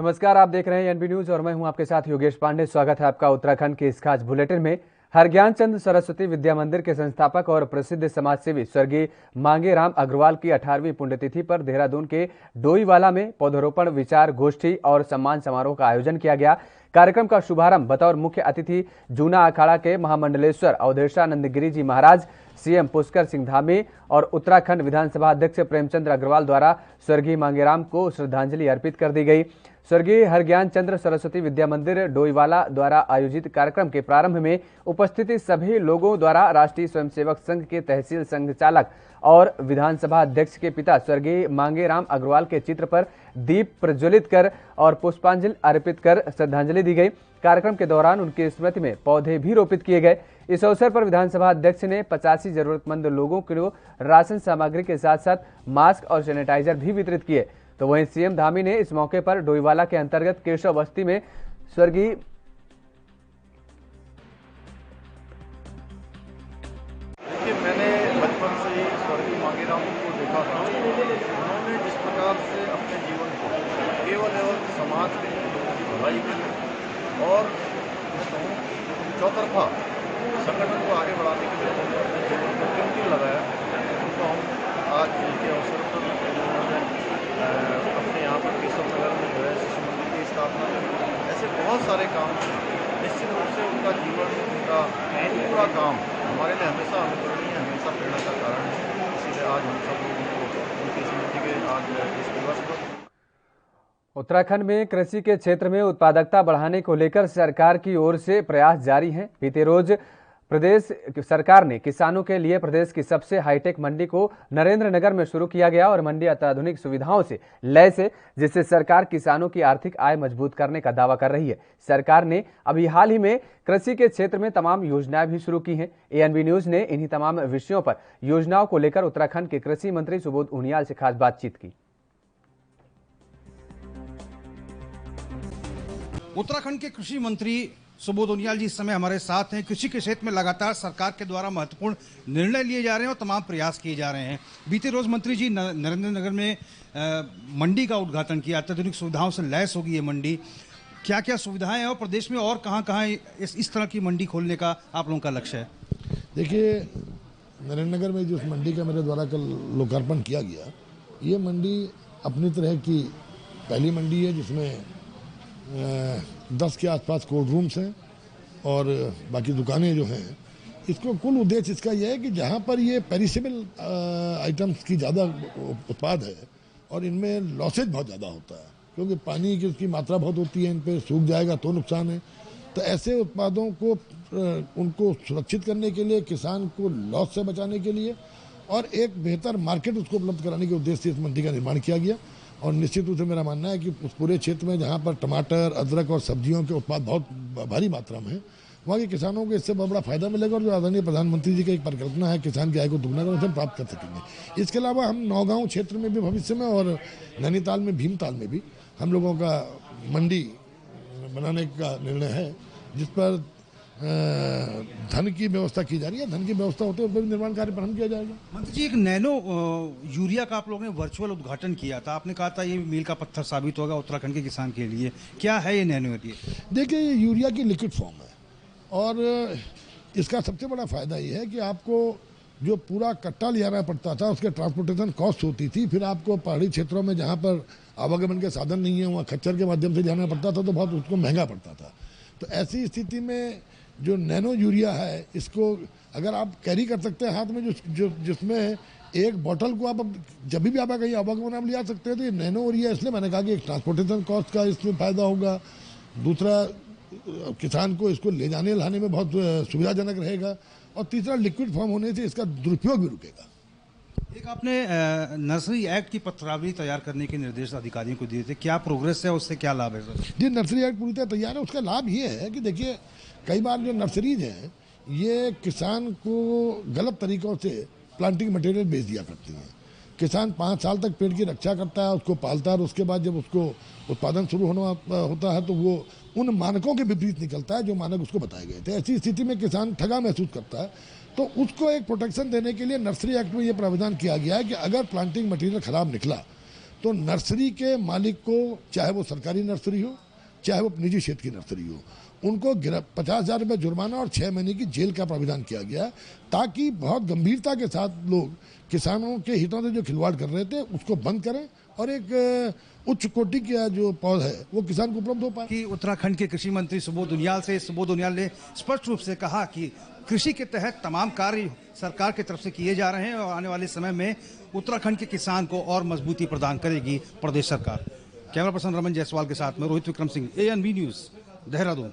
नमस्कार, आप देख रहे हैं एनबी न्यूज और मैं हूं आपके साथ योगेश पांडे। स्वागत है आपका उत्तराखंड के इस खास बुलेटिन में। हरज्ञान चंद सरस्वती विद्या मंदिर के संस्थापक और प्रसिद्ध समाजसेवी स्वर्गीय मांगे राम अग्रवाल की 18वीं पुण्यतिथि पर देहरादून के डोईवाला में पौधरोपण, विचार गोष्ठी और सम्मान समारोह का आयोजन किया गया। कार्यक्रम का शुभारंभ बतौर मुख्य अतिथि जूना अखाड़ा के महामंडलेश्वर अवधेशानंद गिरी जी महाराज, सीएम पुष्कर सिंह धामी और उत्तराखंड विधानसभा अध्यक्ष प्रेमचंद्र अग्रवाल द्वारा स्वर्गीय मांगेराम को श्रद्धांजलि अर्पित कर दी गई। स्वर्गीय हरज्ञान चंद्र सरस्वती विद्या मंदिर डोईवाला द्वारा आयोजित कार्यक्रम के प्रारंभ में उपस्थित सभी लोगों द्वारा राष्ट्रीय स्वयंसेवक संघ के तहसील संघचालक और विधानसभा अध्यक्ष के पिता स्वर्गीय मांगेराम अग्रवाल के चित्र पर दीप प्रज्वलित कर और पुष्पांजलि अर्पित कर श्रद्धांजलि दी गई। कार्यक्रम के दौरान उनकी स्मृति में पौधे भी रोपित किए गए। इस अवसर पर विधानसभा अध्यक्ष ने 85 जरूरतमंद लोगों को राशन सामग्री के साथ साथ मास्क और सैनिटाइजर भी वितरित किए। तो वहीं सीएम धामी ने इस मौके पर डोईवाला के अंतर्गत केशव बस्ती में स्वर्गीय मैंने बचपन से ही स्वर्गीय मांगेराम को देखा था। उन्होंने जिस प्रकार से अपने जीवन को केवल और समाज के लिए, लोगों की भलाई के लिए और मैं कहूँ चौतरफा संगठन को आगे बढ़ाने के लिए उन्होंने अपने जीवन को कीमती लगाया। उनको हम आज के अवसर पर उन्होंने अपने यहाँ पर केशव नगर में जो है शिशु मंदिर की स्थापना की। ऐसे बहुत सारे काम निश्चित रूप से उनका जीवन, उनका पूरा काम हमारे लिए हमेशा अनुकरणीय, हमेशा प्रेरणा का कारण है। इसीलिए आज हम सब लोगों को उनकी स्मृति के आज इस दिवस पर उत्तराखंड में कृषि के क्षेत्र में उत्पादकता बढ़ाने को लेकर सरकार की ओर से प्रयास जारी हैं। बीते रोज प्रदेश सरकार ने किसानों के लिए प्रदेश की सबसे हाईटेक मंडी को नरेंद्रनगर में शुरू किया गया और मंडी अत्याधुनिक सुविधाओं से लैस है, जिससे सरकार किसानों की आर्थिक आय मजबूत करने का दावा कर रही है। सरकार ने अभी हाल ही में कृषि के क्षेत्र में तमाम योजनाएं भी शुरू की हैं। एएनबी न्यूज ने इन्हीं तमाम विषयों पर योजनाओं को लेकर उत्तराखंड के कृषि मंत्री सुबोध उनियाल से खास बातचीत की। उत्तराखंड के कृषि मंत्री सुबोध उनियाल जी इस समय हमारे साथ हैं। कृषि के क्षेत्र में लगातार सरकार के द्वारा महत्वपूर्ण निर्णय लिए जा रहे हैं और तमाम प्रयास किए जा रहे हैं। बीते रोज मंत्री जी नरेंद्रनगर में मंडी का उद्घाटन किया। अत्याधुनिक सुविधाओं से लैस होगी ये मंडी। क्या क्या सुविधाएं हैं और प्रदेश में और कहाँ इस तरह की मंडी खोलने का आप लोगों का लक्ष्य है? देखिए, नरेंद्रनगर में जिस मंडी का मेरे द्वारा कल लोकार्पण किया गया, ये मंडी अपनी तरह की पहली मंडी है जिसमें 10 के आसपास कोल्ड रूम्स हैं और बाकी दुकानें जो हैं। इसको कुल उद्देश्य इसका यह है कि जहाँ पर ये पेरिसेबल आइटम्स की ज़्यादा उत्पाद है और इनमें लॉसेज बहुत ज़्यादा होता है, क्योंकि पानी की उसकी मात्रा बहुत होती है, इन पर सूख जाएगा तो नुकसान है। तो ऐसे उत्पादों को उनको सुरक्षित करने के लिए, किसान को लॉस से बचाने के लिए और एक बेहतर मार्केट उसको उपलब्ध कराने के उद्देश्य से इस मंडी का निर्माण किया गया। और निश्चित रूप से मेरा मानना है कि उस पूरे क्षेत्र में जहाँ पर टमाटर, अदरक और सब्जियों के उत्पाद बहुत भारी मात्रा में है, वहाँ के किसानों को इससे बहुत बड़ा फायदा मिलेगा और जो आदरणीय प्रधानमंत्री जी की एक परिकल्पना है किसान की आय को दुगना करना, उसे प्राप्त कर सकेंगे। इसके अलावा हम नौगांव क्षेत्र में भी भविष्य में और नैनीताल में, भीमताल में भी हम लोगों का मंडी बनाने का निर्णय है, जिस पर धन की व्यवस्था की जा रही है। धन की व्यवस्था होते हुए निर्माण कार्य प्रारंभ किया जाएगा। मंत्री जी, एक नैनो यूरिया का आप लोगों ने वर्चुअल उद्घाटन किया था। आपने कहा था ये मील का पत्थर साबित होगा उत्तराखंड के किसान के लिए। क्या है ये नैनो यूरिया? देखिए, ये यूरिया की लिक्विड फॉर्म है और इसका सबसे बड़ा फायदा ये है कि आपको जो पूरा कट्टा ले जाना पड़ता था, उसके ट्रांसपोर्टेशन कॉस्ट होती थी। फिर आपको पहाड़ी क्षेत्रों में जहाँ पर आवागमन के साधन नहीं है, वहाँ खच्चर के माध्यम से जाना पड़ता था, तो बहुत उसको महंगा पड़ता था। तो ऐसी स्थिति में जो नैनो यूरिया है, इसको अगर आप कैरी कर सकते हैं हाथ में, जिसमें एक बोतल को आप जब भी आप कहीं आवागमन आप ले जा सकते हैं, तो ये नैनो यूरिया इसलिए मैंने कहा कि एक ट्रांसपोर्टेशन कॉस्ट का इसमें फायदा होगा, दूसरा किसान को इसको ले जाने लाने में बहुत सुविधाजनक रहेगा और तीसरा लिक्विड फॉर्म होने से इसका दुरुपयोग भी रुकेगा। एक आपने नर्सरी एक्ट की पत्रावली तैयार करने के निर्देश अधिकारियों को दिए थे, क्या प्रोग्रेस है, उससे क्या लाभ है सर? जी, नर्सरी एक्ट पूरी तरह तैयार है। उसका लाभ ये है कि देखिए, कई बार जो नर्सरीज हैं ये किसान को गलत तरीक़ों से प्लांटिंग मटेरियल बेच दिया करती हैं। किसान 5 साल तक पेड़ की रक्षा करता है, उसको पालता है और उसके बाद जब उसको उत्पादन शुरू होता है तो वो उन मानकों के विपरीत निकलता है जो मानक उसको बताए गए थे। ऐसी स्थिति में किसान ठगा महसूस करता है, तो उसको एक प्रोटेक्शन देने के लिए नर्सरी एक्ट में ये प्रावधान किया गया है कि अगर प्लांटिंग मटेरियल खराब निकला तो नर्सरी के मालिक को, चाहे वो सरकारी नर्सरी हो चाहे वो निजी क्षेत्र की नर्सरी हो, उनको 50,000 रुपये जुर्माना और 6 महीने की जेल का प्राविधान किया गया, ताकि बहुत गंभीरता के साथ लोग किसानों के हितों से जो खिलवाड़ कर रहे थे उसको बंद करें और एक उच्च कोटि का जो पौधा है वो किसान को उपलब्ध हो पाए। कि उत्तराखंड के कृषि मंत्री सुबोध उनियाल ने स्पष्ट रूप से कहा कि कृषि के तहत तमाम कार्य सरकार की तरफ से किए जा रहे हैं और आने वाले समय में उत्तराखंड के किसान को और मजबूती प्रदान करेगी प्रदेश सरकार। कैमरा पर्सन रमन जायसवाल के साथ में रोहित विक्रम सिंह, ANB न्यूज, देहरादून।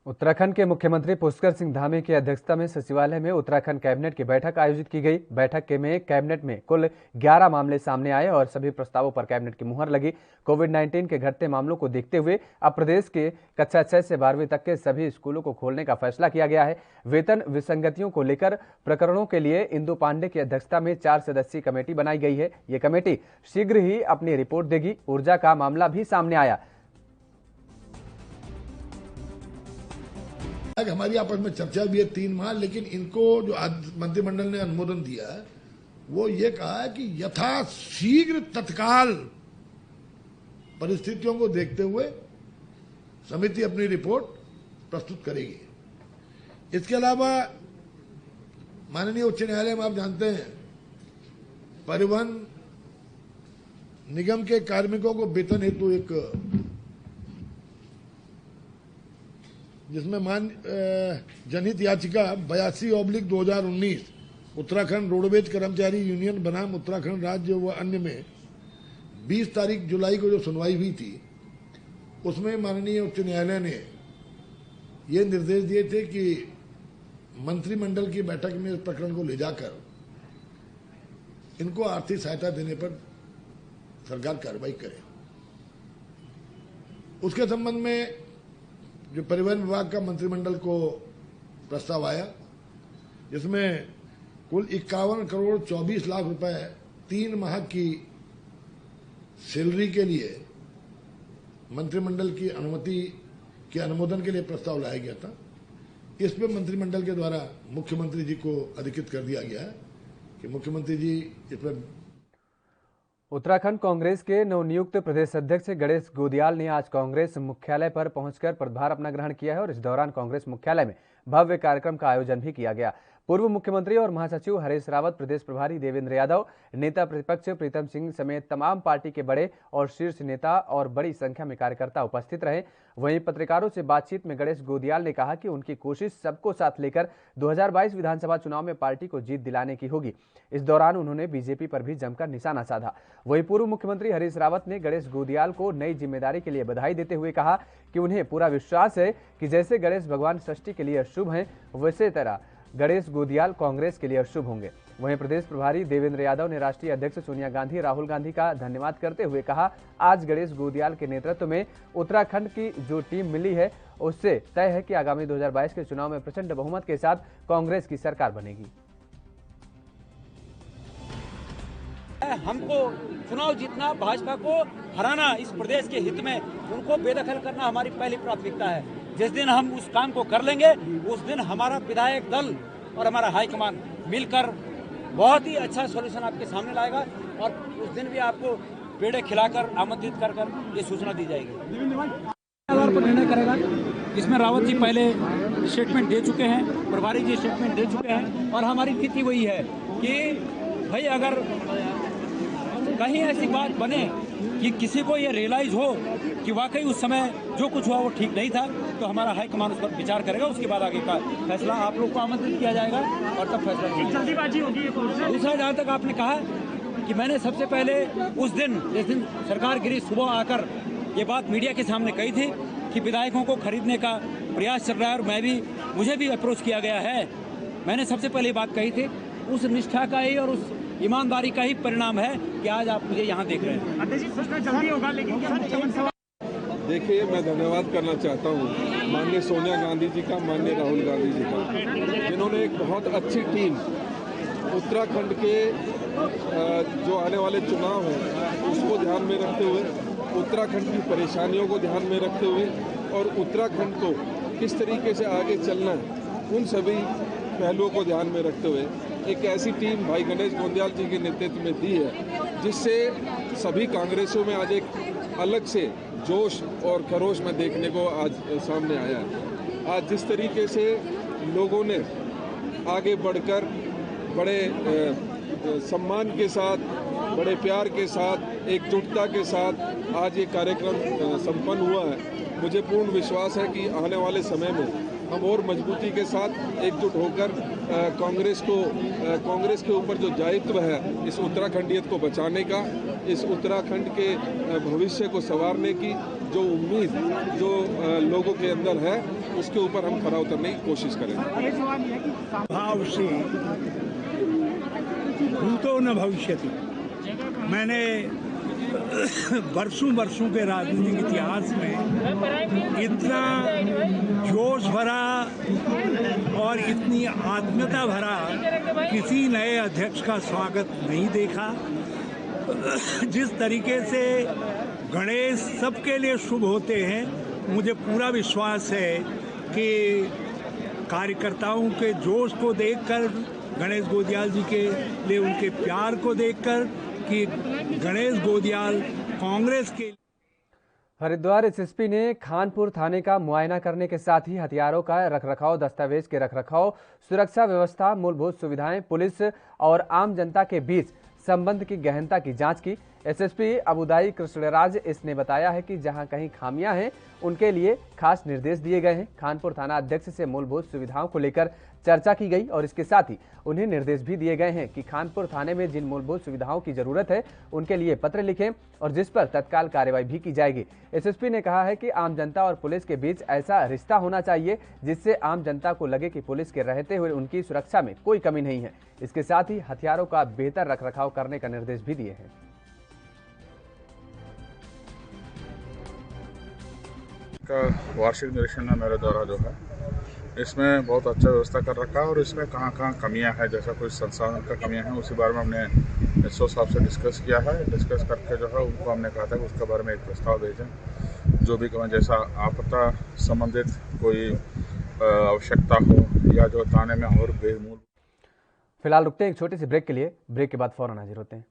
उत्तराखंड के मुख्यमंत्री पुष्कर सिंह धामी की अध्यक्षता में सचिवालय में उत्तराखंड कैबिनेट की बैठक आयोजित की गई। बैठक में कैबिनेट में कुल 11 मामले सामने आए और सभी प्रस्तावों पर कैबिनेट की मुहर लगी। कोविड-19 के घटते मामलों को देखते हुए अब प्रदेश के कक्षा 6 से 12वीं तक के सभी स्कूलों को खोलने का फैसला किया गया है। वेतन विसंगतियों को लेकर प्रकरणों के लिए इंदु पांडे की अध्यक्षता में 4 सदस्यीय कमेटी बनाई गई है। ये कमेटी शीघ्र ही अपनी रिपोर्ट देगी। ऊर्जा का मामला भी सामने आया। हमारी आपस में चर्चा भी है 3 माह, लेकिन इनको जो आज मंत्रिमंडल ने अनुमोदन दिया है वो ये कहा है कि यथाशीघ्र तत्काल परिस्थितियों को देखते हुए समिति अपनी रिपोर्ट प्रस्तुत करेगी। इसके अलावा माननीय उच्च न्यायालय में आप जानते हैं परिवहन निगम के कार्मिकों को वेतन हेतु एक जिसमें जनहित याचिका 82/2019 उत्तराखंड रोडवेज कर्मचारी यूनियन बनाम उत्तराखंड राज्य व अन्य में 20 तारीख जुलाई को जो सुनवाई हुई थी उसमें माननीय उच्च न्यायालय ने ये निर्देश दिए थे कि मंत्रिमंडल की बैठक में इस प्रकरण को ले जाकर इनको आर्थिक सहायता देने पर सरकार कार्रवाई करे। उसके संबंध में जो परिवहन विभाग का मंत्रिमंडल को प्रस्ताव आया जिसमें कुल 51 करोड़ 24 लाख रुपए 3 माह की सैलरी के लिए मंत्रिमंडल की अनुमति के अनुमोदन के लिए प्रस्ताव लाया गया था। इस पर मंत्रिमंडल के द्वारा मुख्यमंत्री जी को अधिकृत कर दिया गया है कि मुख्यमंत्री जी इस पर। उत्तराखंड कांग्रेस के नवनियुक्त प्रदेश अध्यक्ष गणेश गोदियाल ने आज कांग्रेस मुख्यालय पर पहुंचकर पदभार अपना ग्रहण किया है और इस दौरान कांग्रेस मुख्यालय में भव्य कार्यक्रम का आयोजन भी किया गया। पूर्व मुख्यमंत्री और महासचिव हरीश रावत, प्रदेश प्रभारी देवेंद्र यादव, नेता प्रतिपक्ष प्रीतम सिंह समेत तमाम पार्टी के बड़े और शीर्ष नेता और बड़ी संख्या में कार्यकर्ता उपस्थित रहे। वहीं पत्रकारों से बातचीत में गणेश गोदियाल ने कहा कि उनकी कोशिश सबको साथ लेकर 2022 विधानसभा चुनाव में पार्टी को जीत दिलाने की होगी। इस दौरान उन्होंने बीजेपी पर भी जमकर निशाना साधा। वहीं पूर्व मुख्यमंत्री हरीश रावत ने गणेश गोदियाल को नई जिम्मेदारी के लिए बधाई देते हुए कहा कि उन्हें पूरा विश्वास है कि जैसे गणेश भगवान सृष्टि के लिए शुभ हैं वैसे तरह गणेश गोदियाल कांग्रेस के लिए शुभ होंगे। वहीं प्रदेश प्रभारी देवेंद्र यादव ने राष्ट्रीय अध्यक्ष सोनिया गांधी, राहुल गांधी का धन्यवाद करते हुए कहा, आज गणेश गोदियाल के नेतृत्व में उत्तराखंड की जो टीम मिली है उससे तय है कि आगामी 2022 के चुनाव में प्रचंड बहुमत के साथ कांग्रेस की सरकार बनेगी। हमको चुनाव जीतना, भाजपा को हराना, इस प्रदेश के हित में उनको बेदखल करना हमारी पहली प्राथमिकता है। जिस दिन हम उस काम को कर लेंगे उस दिन हमारा विधायक दल और हमारा हाईकमान मिलकर बहुत ही अच्छा सॉल्यूशन आपके सामने लाएगा और उस दिन भी आपको पेड़े खिलाकर आमंत्रित कर ये सूचना दी जाएगी। आधार पर निर्णय करेगा। इसमें रावत जी पहले स्टेटमेंट दे चुके हैं, प्रभारी जी स्टेटमेंट दे चुके हैं और हमारी नीति वही है कि भाई अगर कहीं ऐसी बात बने कि किसी को ये रियलाइज हो कि वाकई उस समय जो कुछ हुआ वो ठीक नहीं था तो हमारा हाईकमान उस पर विचार करेगा। उसके बाद आगे का फैसला आप लोग को आमंत्रित किया जाएगा और तब फैसला जल्दीबाजी होगी। दूसरा, जहाँ तक आपने कहा कि मैंने सबसे पहले उस दिन जिस दिन सरकार गिरी सुबह आकर ये बात मीडिया के सामने कही थी कि विधायकों को खरीदने का प्रयास चल रहा है और मुझे भी अप्रोच किया गया है। मैंने सबसे पहले बात कही थी, उस निष्ठा का ही और उस ईमानदारी का ही परिणाम है कि आज आप मुझे यहाँ देख रहे हैं। जल्दी होगा, लेकिन देखिए, मैं धन्यवाद करना चाहता हूँ माननीय सोनिया गांधी जी का, माननीय राहुल गांधी जी का, जिन्होंने एक बहुत अच्छी टीम उत्तराखंड के जो आने वाले चुनाव हैं उसको ध्यान में रखते हुए, उत्तराखंड की परेशानियों को ध्यान में रखते हुए और उत्तराखंड को किस तरीके से आगे चलना है उन सभी पहलुओं को ध्यान में रखते हुए एक ऐसी टीम भाई गणेश गोदियाल जी के नेतृत्व में दी है जिससे सभी कांग्रेसियों में आज एक अलग से जोश और खरोश में देखने को आज सामने आया है। आज जिस तरीके से लोगों ने आगे बढ़कर बड़े सम्मान के साथ, बड़े प्यार के साथ, एकजुटता के साथ आज ये कार्यक्रम संपन्न हुआ है, मुझे पूर्ण विश्वास है कि आने वाले समय में हम और मजबूती के साथ एकजुट होकर कांग्रेस के ऊपर जो दायित्व है इस उत्तराखंडियत को बचाने का, इस उत्तराखंड के भविष्य को संवारने की जो उम्मीद जो लोगों के अंदर है उसके ऊपर हम खरा उतरने की कोशिश करेंगे। भाव से भूतो न भविष्यति। मैंने वर्षों के राजनीतिक इतिहास में इतना जोश भरा और इतनी आत्मीयता भरा किसी नए अध्यक्ष का स्वागत नहीं देखा। जिस तरीके से गणेश सबके लिए शुभ होते हैं, मुझे पूरा विश्वास है कि कार्यकर्ताओं के जोश को देखकर, गणेश गोदियाल जी के लिए उनके प्यार को देखकर कि गणेश गोदियाल कांग्रेस के। हरिद्वार एसएसपी ने खानपुर थाने का मुआयना करने के साथ ही हथियारों का रखरखाव, दस्तावेज के रखरखाव, सुरक्षा व्यवस्था, मूलभूत सुविधाएं, पुलिस और आम जनता के बीच संबंध की गहनता की जांच की। एसएसपी अबुदाई कृष्णराज इस ने बताया है कि जहां कहीं खामियां हैं उनके लिए खास निर्देश दिए गए हैं। खानपुर थाना अध्यक्ष से मूलभूत सुविधाओं को लेकर चर्चा की गई और इसके साथ ही उन्हें निर्देश भी दिए गए हैं कि खानपुर थाने में जिन मूलभूत सुविधाओं की जरूरत है उनके लिए पत्र लिखें और जिस पर तत्काल कार्रवाई भी की जाएगी। एसएसपी ने कहा है कि आम जनता और पुलिस के बीच ऐसा रिश्ता होना चाहिए जिससे आम जनता को लगे कि पुलिस के रहते हुए उनकी सुरक्षा में कोई कमी नहीं है। इसके साथ ही हथियारों का बेहतर रखरखाव करने का निर्देश भी दिए हैं। का वार्षिक निरीक्षण है मेरे द्वारा जो है, इसमें बहुत अच्छा व्यवस्था कर रखा है और इसमें कहाँ कहाँ कमियां हैं, जैसा कुछ संसाधन का कमियां हैं उसी बारे में हमने एसओ साहब से डिस्कस किया है। डिस्कस करके जो है उनको हमने कहा था कि उसके बारे में एक प्रस्ताव भेजें। जो भी कमें जैसा आपदा संबंधित कोई आवश्यकता हो या जो थाने में और बेमूल। फिलहाल रुकते हैं एक छोटे से ब्रेक के लिए। ब्रेक के बाद फौरन हाजिर होते हैं।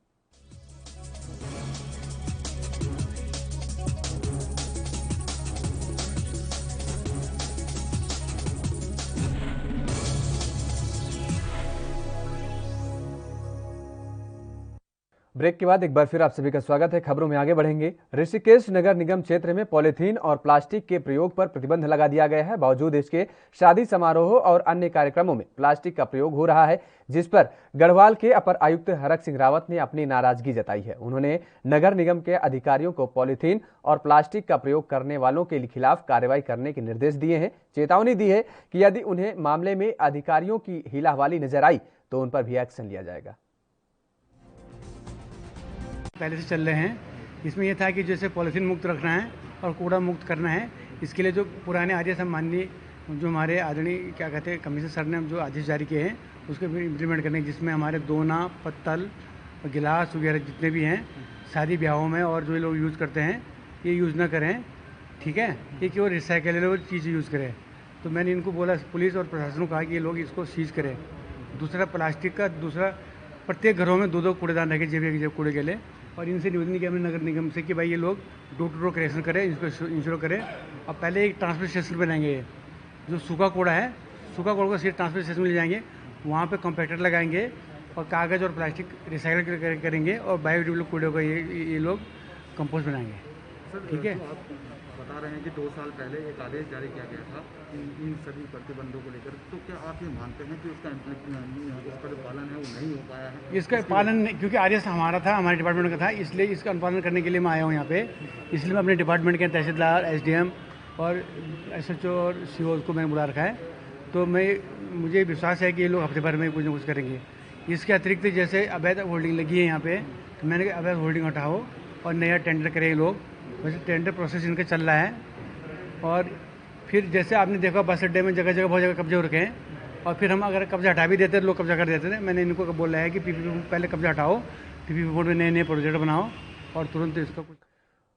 ब्रेक के बाद एक बार फिर आप सभी का स्वागत है। खबरों में आगे बढ़ेंगे। ऋषिकेश नगर निगम क्षेत्र में पॉलीथीन और प्लास्टिक के प्रयोग पर प्रतिबंध लगा दिया गया है। बावजूद इसके शादी समारोह और अन्य कार्यक्रमों में प्लास्टिक का प्रयोग हो रहा है, जिस पर गढ़वाल के अपर आयुक्त हरक सिंह रावत ने अपनी नाराजगी जताई है। उन्होंने नगर निगम के अधिकारियों को पॉलीथीन और प्लास्टिक का प्रयोग करने वालों के खिलाफ कार्रवाई करने के निर्देश दिए हैं। चेतावनी दी है कि यदि उन्हें मामले में अधिकारियों की हिलाहवाली नजर आई तो उन पर भी एक्शन लिया जाएगा। पहले से चल रहे हैं। इसमें यह था कि जैसे पॉलीथीन मुक्त रखना है और कूड़ा मुक्त करना है, इसके लिए जो पुराने आदेश हम माननीय जो हमारे आदरणीय क्या कहते हैं कमिश्नर सर ने जो आदेश जारी किए हैं उसको भी इम्प्लीमेंट करने, जिसमें हमारे दोना, पत्तल और गिलास वगैरह जितने भी हैं शादी ब्याहों में और जो लोग यूज़ करते हैं ये यूज़ ना करें, ठीक है। ये केवल रिसाइकलेबल चीज़ यूज़ करें। तो मैंने इनको बोला, पुलिस और प्रशासन को कहा कि ये लोग इसको सीज़ करें। दूसरा प्लास्टिक का, दूसरा प्रत्येक घरों में 2-2 कूड़ेदान रखे जेब कूड़े के लिए। और इनसे निवेदन किया हमने नगर निगम से कि भाई ये लोग डोर टू डोर कलेक्शन करें, इसको इंश्योर करें। अब पहले एक ट्रांसपोर्ट स्टेशन बनाएंगे। जो सूखा कूड़ा है, सूखा कूड़ा को सीधे ट्रांसपोर्ट स्टेशन में ले जाएंगे, वहाँ पे कॉम्पैक्टर लगाएंगे और कागज़ और प्लास्टिक रिसाइकिल करेंगे और बायोडिग्रेडेबल कूड़े को ये लोग कंपोस्ट बनाएंगे, ठीक है। बता रहे हैं कि 2 साल पहले एक आदेश जारी किया गया था इन सभी प्रतिबंधों को लेकर, तो क्या आप ये मानते हैं कि उसका जो पालन है वो नहीं हो पाया है? इसका पालन क्योंकि आदेश हमारा था, हमारे डिपार्टमेंट का था, इसलिए इसका अनुपालन करने के लिए मैं आया हूँ यहाँ पे। इसलिए मैं अपने डिपार्टमेंट के तहसीलदार, एसडीएम और एसएचओ और सीओ को मैंने बुला रखा है। तो मुझे विश्वास है कि ये लोग हफ्ते भर में कुछ ना कुछ करेंगे। इसके अतिरिक्त जैसे अवैध होल्डिंग लगी है यहाँ पे, तो मैंने कहा अवैध होल्डिंग हटाओ और नया टेंडर करें ये लोग। वैसे टेंडर प्रोसेस इनका चल रहा है। और फिर जैसे आपने देखा बस अड्डे में जगह जगह बहुत जगह कब्जे हो रखे हैं, और फिर हम अगर कब्जा हटा भी देते लोग कब्जा कर देते थे। मैंने इनको बोला है कि पीपीपी पहले कब्जा हटाओ, पीपीपी बोर्ड में नए नए प्रोजेक्ट बनाओ और तुरंत इसका कुछ।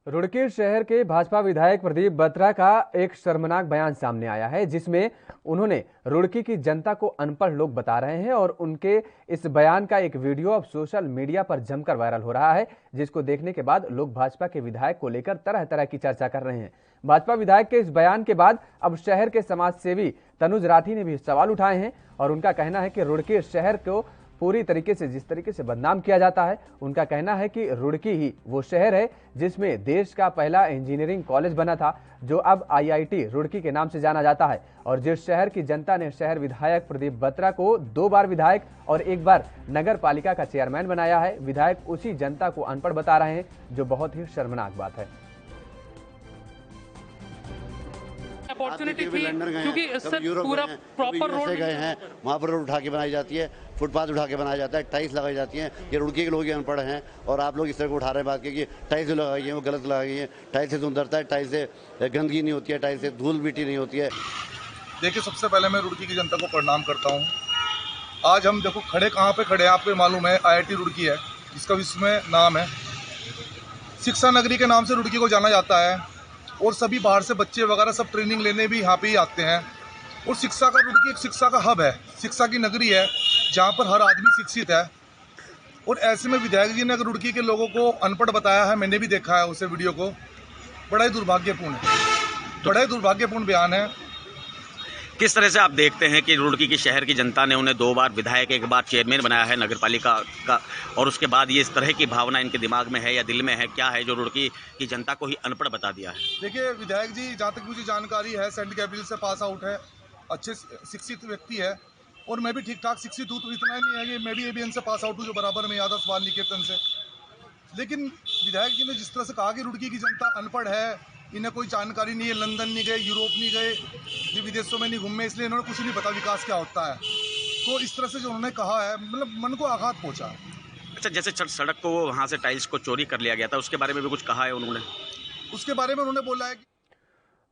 रुड़की शहर के भाजपा विधायक प्रदीप बत्रा का एक शर्मनाक बयान सामने आया है, जिसमें उन्होंने रुड़की की जनता को अनपढ़ लोग बता रहे हैं और उनके इस बयान का एक वीडियो अब सोशल मीडिया पर जमकर वायरल हो रहा है, जिसको देखने के बाद लोग भाजपा के विधायक को लेकर तरह तरह की चर्चा कर रहे हैं। भाजपा विधायक के इस बयान के बाद अब शहर के समाज सेवी तनुज राठी ने भी सवाल उठाए हैं और उनका कहना है कि रुड़की शहर को पूरी तरीके से जिस तरीके से बदनाम किया जाता है, उनका कहना है कि रुड़की ही वो शहर है जिसमें देश का पहला इंजीनियरिंग कॉलेज बना था, जो अब IIT रुड़की के नाम से जाना जाता है, और जिस शहर की जनता ने शहर विधायक प्रदीप बत्रा को 2 बार विधायक और 1 बार नगर पालिका का चेयरमैन बनाया है, विधायक उसी जनता को अनपढ़ बता रहे हैं, जो बहुत ही शर्मनाक बात है। अपॉर्चुनिटी थी क्योंकि सर पूरा प्रॉपर रोड गए हैं, वहाँ पर रोड उठा के बनाई जाती है, फुटपाथ उठा के बनाया जाता है, टाइल्स लगाई जाती हैं। ये रुड़की के लोग ही अनपढ़ हैं और आप लोग इस तरह को उठा रहे हैं बात की कि टाइल्स जो लगाई है वो गलत लगाई है। टाइल्स से सुंदरता है, टाइल्स से गंदगी नहीं होती है, टाइल्स से धूल मिट्टी नहीं होती है। देखिए, सबसे पहले मैं रुड़की की जनता को प्रणाम करता हूँ। आज हम देखो खड़े कहाँ पे खड़े हैं, आपको मालूम है IIT रुड़की है, जिसका विश्व में नाम है, शिक्षा नगरी के नाम से रुड़की को जाना जाता है और सभी बाहर से बच्चे वगैरह सब ट्रेनिंग लेने भी यहाँ पे ही आते हैं। और शिक्षा का रुड़की एक शिक्षा का हब है, शिक्षा की नगरी है जहाँ पर हर आदमी शिक्षित है। और ऐसे में विधायक जी ने अगर रुड़की के लोगों को अनपढ़ बताया है, मैंने भी देखा है उसे वीडियो को, बड़ा ही दुर्भाग्यपूर्ण है, बड़ा ही दुर्भाग्यपूर्ण बयान है। किस तरह से आप देखते हैं कि रुड़की की शहर की जनता ने उन्हें 2 बार विधायक 1 बार चेयरमैन बनाया है नगर पालिका का, और उसके बाद ये इस तरह की भावना इनके दिमाग में है या दिल में है, क्या है जो रुड़की की जनता को ही अनपढ़ बता दिया है? देखिए, विधायक जी जहाँ तक मुझे जानकारी है सेंट कैपिटल से पास आउट है, अच्छे शिक्षित व्यक्ति है और मैं भी ठीक ठाक शिक्षित हूँ, तो इतना ही नहीं है कि मैं भी ABN से पास आउट हूँ जो बराबर में यादव बाल निकेतन से। लेकिन विधायक जी ने जिस तरह से कहा कि रुड़की की जनता अनपढ़ है, इन्हें कोई जानकारी नहीं है, लंदन नहीं गए, यूरोप नहीं गए, ये विदेशों में नहीं घूमे, इसलिए इन्होंने कुछ नहीं पता विकास क्या होता है। तो इस तरह से जो उन्होंने कहा है, मतलब मन को आघात पहुंचा। अच्छा, जैसे सड़क को वहाँ से टाइल्स को चोरी कर लिया गया था, उसके बारे में भी कुछ कहा है उन्होंने? उसके बारे में उन्होंने बोला है कि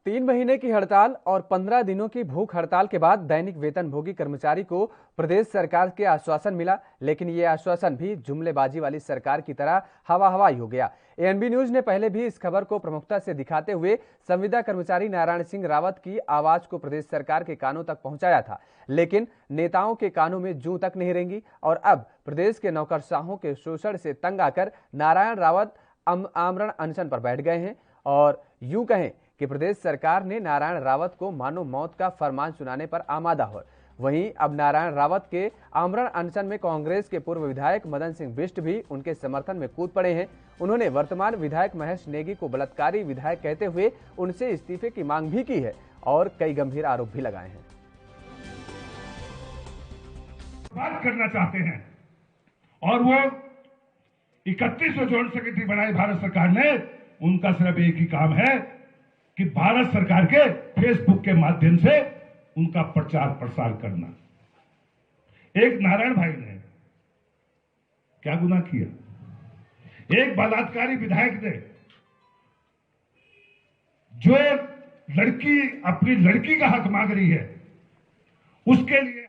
3 महीने की हड़ताल और 15 दिनों की भूख हड़ताल के बाद दैनिक वेतनभोगी कर्मचारी को प्रदेश सरकार के आश्वासन मिला, लेकिन ये आश्वासन भी जुमलेबाजी वाली सरकार की तरह हवा-हवाई हो गया। ANB न्यूज ने पहले भी इस खबर को प्रमुखता से दिखाते हुए संविदा कर्मचारी नारायण सिंह रावत की आवाज को प्रदेश सरकार के कानों तक पहुंचाया था, लेकिन नेताओं के कानों में जूं तक नहीं रेंगी और अब प्रदेश के नौकरशाहों के शोषण से तंग आकर नारायण रावत आमरण अनशन पर बैठ गए हैं। और यूं कहें कि प्रदेश सरकार ने नारायण रावत को मानो मौत का फरमान सुनाने पर आमादा हो। वहीं अब नारायण रावत के आमरण अनशन में कांग्रेस के पूर्व विधायक मदन सिंह बिष्ट भी उनके समर्थन में कूद पड़े हैं। उन्होंने वर्तमान विधायक महेश नेगी को बलात्कारी विधायक कहते हुए उनसे इस्तीफे की मांग भी की है और कई गंभीर आरोप भी लगाए हैं। बात करना चाहते हैं और वो 31 जोन सेक्रेटरी बनाए भारत सरकार ने, उनका सिर्फ एक ही काम है कि भारत सरकार के फेसबुक के माध्यम से उनका प्रचार प्रसार करना। एक नारायण भाई ने क्या गुनाह किया? एक बलात्कारी विधायक ने जो लड़की अपनी लड़की का हक मांग रही है, उसके लिए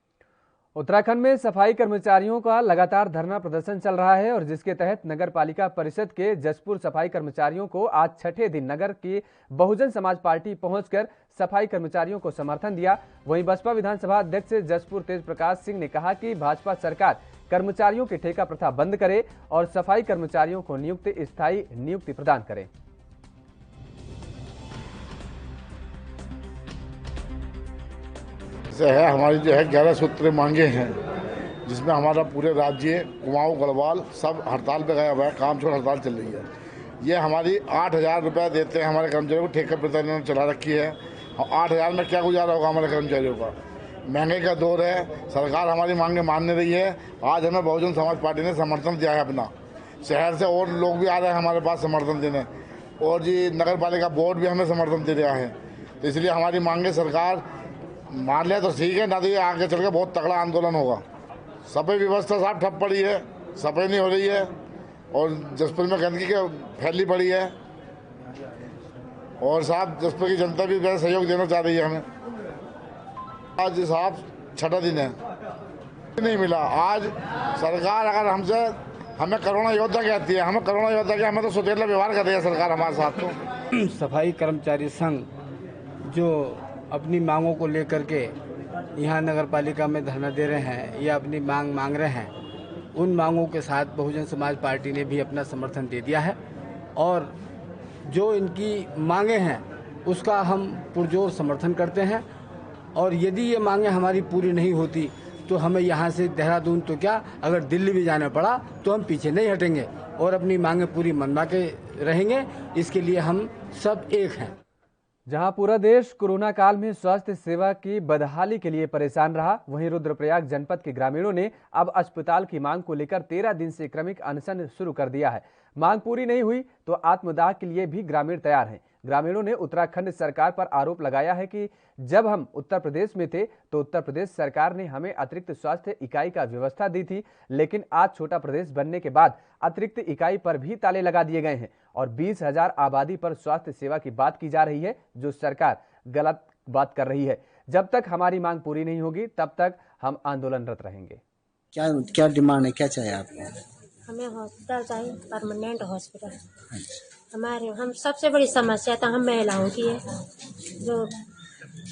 उत्तराखंड में सफाई कर्मचारियों का लगातार धरना प्रदर्शन चल रहा है और जिसके तहत नगर पालिका परिषद के जसपुर सफाई कर्मचारियों को आज 6ठे दिन नगर की बहुजन समाज पार्टी पहुंचकर सफाई कर्मचारियों को समर्थन दिया। वहीं बसपा विधानसभा अध्यक्ष जसपुर तेज प्रकाश सिंह ने कहा कि भाजपा सरकार कर्मचारियों की ठेका प्रथा बंद करे और सफाई कर्मचारियों को स्थायी नियुक्ति प्रदान करे। से है हमारी जो है 11 सूत्र मांगे हैं, जिसमें हमारा पूरे राज्य कुमाऊं गढ़वाल सब हड़ताल पे गया हुआ है, काम छोड़ हड़ताल चल रही है। ये हमारी 8,000 रुपये देते हैं हमारे कर्मचारियों को, ठेके प्रथा इन्होंने चला रखी है। 8,000 में क्या गुजारा होगा हमारे कर्मचारियों का? महंगाई का दौर है, सरकार हमारी मांगे मान नहीं रही है। आज हमें बहुजन समाज पार्टी ने समर्थन दिया है अपना, शहर से और लोग भी आ रहे हैं हमारे पास समर्थन देने, और जी नगर पालिका बोर्ड भी हमें समर्थन दे रहा है। तो इसलिए हमारी मांगे सरकार मान लिया तो ठीक है, ना तो ये आगे चल के बहुत तगड़ा आंदोलन होगा। सफाई व्यवस्था साहब ठप पड़ी है, सफाई नहीं हो रही है और जसपुर में गंदगी के फैली पड़ी है और साहब जसपुर की जनता भी वैसे सहयोग देना चाह रही है हमें। आज साहब 6ठा दिन है, नहीं मिला। आज सरकार अगर हमसे हमें कोरोना योद्धा कहती है, हमें कोरोना योद्धा क्या, हमें तो सुतेला व्यवहार कर रही है सरकार हमारे साथ। तो सफाई कर्मचारी संघ जो अपनी मांगों को लेकर के यहाँ नगर पालिका में धरना दे रहे हैं या अपनी मांग रहे हैं, उन मांगों के साथ बहुजन समाज पार्टी ने भी अपना समर्थन दे दिया है और जो इनकी मांगे हैं उसका हम पुरजोर समर्थन करते हैं। और यदि ये मांगे हमारी पूरी नहीं होती तो हमें यहाँ से देहरादून तो क्या, अगर दिल्ली भी जाना पड़ा तो हम पीछे नहीं हटेंगे और अपनी मांगे पूरी मनवा के रहेंगे। इसके लिए हम सब एक हैं। जहां पूरा देश कोरोना काल में स्वास्थ्य सेवा की बदहाली के लिए परेशान रहा, वहीं रुद्रप्रयाग जनपद के ग्रामीणों ने अब अस्पताल की मांग को लेकर 13 दिन से क्रमिक अनशन शुरू कर दिया है। मांग पूरी नहीं हुई तो आत्मदाह के लिए भी ग्रामीण तैयार हैं। ग्रामीणों ने उत्तराखंड सरकार पर आरोप लगाया है कि जब हम उत्तर प्रदेश में थे तो उत्तर प्रदेश सरकार ने हमें अतिरिक्त स्वास्थ्य इकाई का व्यवस्था दी थी, लेकिन आज छोटा प्रदेश बनने के बाद अतिरिक्त इकाई पर भी ताले लगा दिए गए हैं और 20,000 आबादी पर स्वास्थ्य सेवा की बात की जा रही है, जो सरकार गलत बात कर रही है। जब तक हमारी मांग पूरी नहीं होगी तब तक हम आंदोलनरत रहेंगे। क्या डिमांड है, क्या चाहिए आपको? हमें हॉस्पिटल चाहिए, परमानेंट हॉस्पिटल। हम सबसे बड़ी समस्या तो हम महिलाओं की है, जो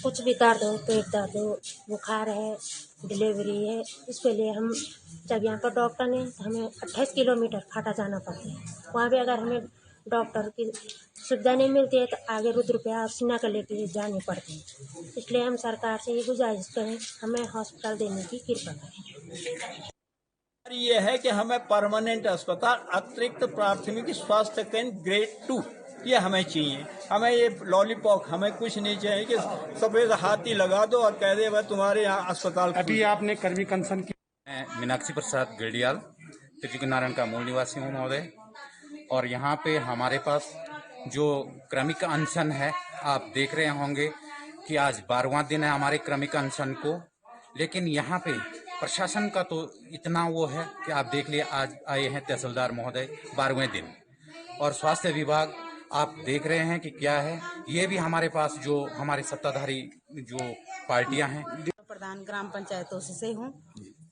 कुछ भी दर्द हो, पेट दर्द हो, बुखार है, डिलीवरी है, इसके लिए हम जब यहाँ पर डॉक्टर नहीं तो हमें 28 किलोमीटर फाटा जाना पड़ता है। वहाँ भी अगर हमें डॉक्टर की सुविधा नहीं मिलती है तो आगे रुद्रप्रयाग सीना का लेके जानी पड़ती है। इसलिए हम सरकार से ये गुजारिश करें, हमें हॉस्पिटल देने की कृपा करें। ये है कि हमें परमानेंट अस्पताल, अतिरिक्त प्राथमिक स्वास्थ्य केंद्र ग्रेड 2 ये हमें चाहिए। हमें ये लॉलीपॉप हमें कुछ नहीं चाहिए कि सफेद हाथी लगा दो और कह दे भाई तुम्हारे यहाँ अस्पताल। अभी आपने कर्मी कंसन की। मैं मीनाक्षी प्रसाद गढ़ियाल त्रिजुगनारायण का मूल निवासी हूँ महोदय, और यहाँ पे हमारे पास जो क्रमिक अनशन है, आप देख रहे होंगे कि आज 12वां दिन है हमारे क्रमिक अनशन को। लेकिन यहाँ पे प्रशासन का तो इतना वो है कि आप देख लिए, आज आए हैं तहसीलदार महोदय 12वें दिन, और स्वास्थ्य विभाग आप देख रहे हैं कि क्या है। ये भी हमारे पास जो हमारे सत्ताधारी जो पार्टियां हैं। प्रधान ग्राम पंचायतों से हूँ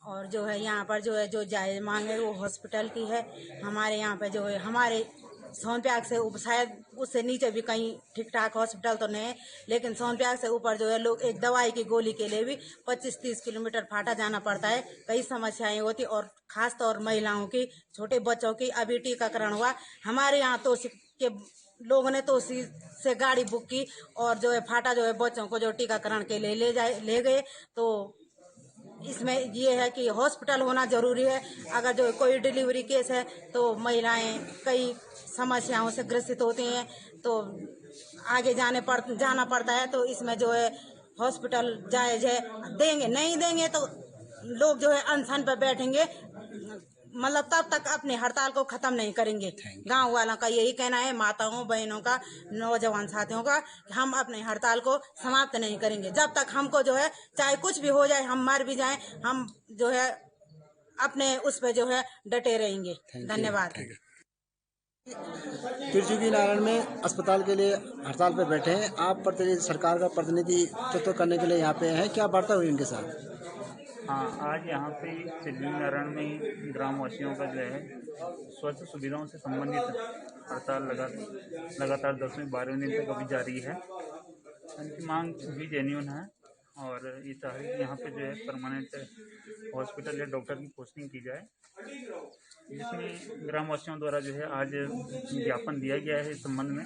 और जो है यहाँ पर जो है जो जायज मांग है वो हॉस्पिटल की है। हमारे यहाँ पे जो है हमारे सोनप्रयाग से शायद उससे नीचे भी कहीं ठीक ठाक हॉस्पिटल तो नहीं है, लेकिन सोनप्रयाग से ऊपर जो है लोग एक दवाई की गोली के लिए भी 25-30 किलोमीटर फाटा जाना पड़ता है। कई समस्याएं होती और खास तौर महिलाओं की, छोटे बच्चों की। अभी टीकाकरण हुआ हमारे यहाँ तो के लोगों ने तो उसी से गाड़ी बुक की और जो है फाटा जो है बच्चों को जो टीकाकरण के लिए ले गए। तो इसमें ये है कि हॉस्पिटल होना जरूरी है। अगर जो कोई डिलीवरी केस है तो महिलाएं कई समस्याओं से ग्रसित होती हैं, तो आगे जाना पड़ता है। तो इसमें जो है हॉस्पिटल जायज है, देंगे नहीं देंगे तो लोग जो है अनशन पर बैठेंगे, मतलब तब तक अपनी हड़ताल को खत्म नहीं करेंगे। गांव वालों का यही कहना है, माताओं बहनों का, नौजवान साथियों का, कि हम अपनी हड़ताल को समाप्त नहीं करेंगे जब तक हमको जो है चाहे कुछ भी हो जाए, हम मर भी जाएं, हम जो है अपने उस पे जो है डटे रहेंगे। धन्यवाद। त्रिजुगनारायण में अस्पताल के लिए हड़ताल पे बैठे हैं आप, सरकार का प्रतिनिधित्व करने के लिए यहाँ पे हैं, क्या वार्ता हुई इनके साथ? हाँ, आज यहाँ पे त्रिजुगनारायण में ग्रामवासियों का जो है स्वास्थ्य सुविधाओं से संबंधित हड़ताल लगातार 10वें-12वें दिन तक अभी जारी है। उनकी मांग भी जेन्युइन है और ये चाह रही है यहाँ पे जो है परमानेंट हॉस्पिटल या डॉक्टर की पोस्टिंग की जाए, जिसमें ग्रामवासियों द्वारा जो है आज ज्ञापन दिया गया है इस संबंध में,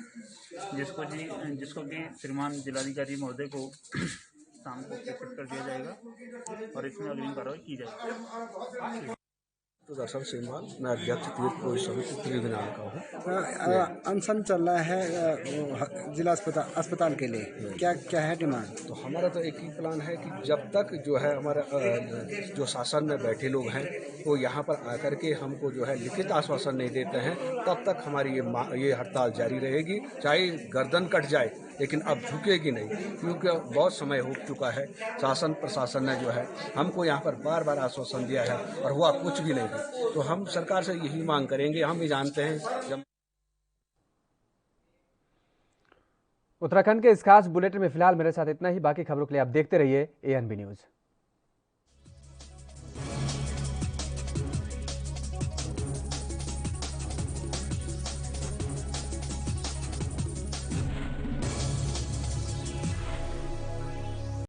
जिसको कि श्रीमान जिलाधिकारी महोदय को शाम को प्रेषित कर दिया जाएगा और इसमें अग्रिम कार्रवाई की जाएगी। तो दर्शन सिंहवाल, मैं अध्यक्ष तीर्थ पुलिस समिति त्रिजुगनारायण का हूँ। अनशन चल रहा है जिला अस्पताल के लिए, क्या है डिमांड? तो हमारा तो एक ही प्लान है कि जब तक जो है हमारा जो शासन में बैठे लोग हैं वो यहाँ पर आकर के हमको जो है लिखित आश्वासन नहीं देते हैं, तब तक हमारी ये हड़ताल जारी रहेगी, चाहे गर्दन कट जाए, लेकिन अब झुकेगी नहीं, क्योंकि बहुत समय हो चुका है। शासन प्रशासन ने जो है हमको यहाँ पर बार बार आश्वासन दिया है और हुआ कुछ भी नहीं। तो हम सरकार से यही मांग करेंगे। हम भी जानते हैं उत्तराखंड के इस खास बुलेटिन में फिलहाल मेरे साथ इतना ही। बाकी खबरों के लिए आप देखते रहिए ANB न्यूज।